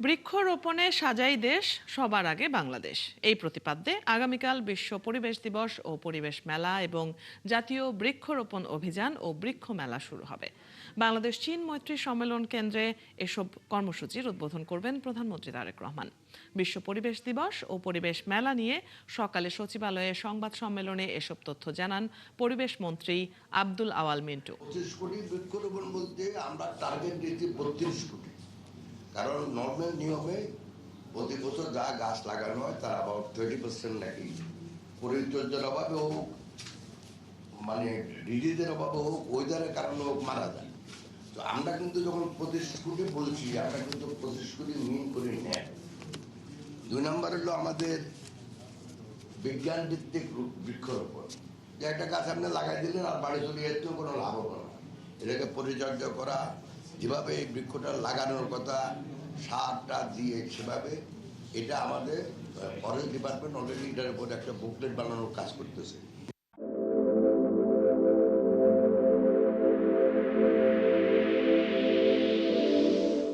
বৃক্ষরোপণে সাজাই দেশ, সবার আগে বাংলাদেশ, এই প্রতিপাদ্যে আগামীকাল বিশ্ব পরিবেশ দিবস ও পরিবেশ মেলা এবং জাতীয় বৃক্ষরোপণ অভিযান ও বৃক্ষ মেলা শুরু হবে। বাংলাদেশ চীন মৈত্রী সম্মেলন কেন্দ্রে এসব কর্মসূচির উদ্বোধন করবেন প্রধানমন্ত্রী তারেক রহমান। বিশ্ব পরিবেশ দিবস ও পরিবেশ মেলা নিয়ে সকালে সচিবালয়ে সংবাদ সম্মেলনে এসব তথ্য জানান পরিবেশ মন্ত্রী আব্দুল আওয়াল মিন্টু। 25 কোটি বৃক্ষরোপণ বলতে আমরা টার্গেট দিয়েছি 32 কোটি। কারণ নর্মাল নিয়মে প্রতি বছর যা গাছ লাগানো হয় তার অ্যাবাউট 30% নাকি পরিচর্যার অভাবে হোক, মানে ডিজিজের অভাবে হোক, ওয়েদারের কারণে হোক মারা যায়। তো আমরা কিন্তু যখন 25 কোটি বলছি, আমরা কিন্তু 25 কোটি মিন করে নেয়। 2 নম্বর হলো আমাদের বিজ্ঞান ভিত্তিক বৃক্ষরোপণ, যে একটা গাছ আপনি লাগাই দিলেন আর বাড়ি চলে যেতেও কোনো লাভ হলো না। এটাকে পরিচর্যা করা, যেভাবে এই বৃক্ষটা লাগানোর কথা, সারটা দিয়ে সেভাবে, এটা আমাদের ফরেস্ট ডিপার্টমেন্ট অলরেডি এটার উপর একটা বুকলেট বানানোর কাজ করতেছে।